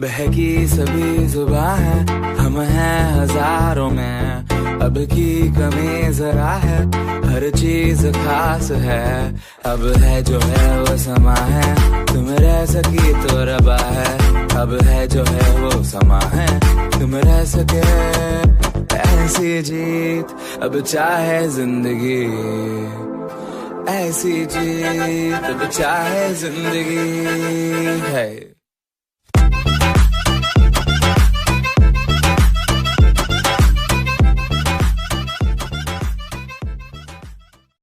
बहकी सभी जुबां है, हम हैं हजारों में, अब की कमी जरा है, हर चीज खास है। अब है जो है वो समा है, तुम रह सकी तो रबा है। अब है जो है वो समा है, तुम रह सके ऐसी जीत। अब चाहे जिंदगी ऐसी जीत, अब चाहे जिंदगी है।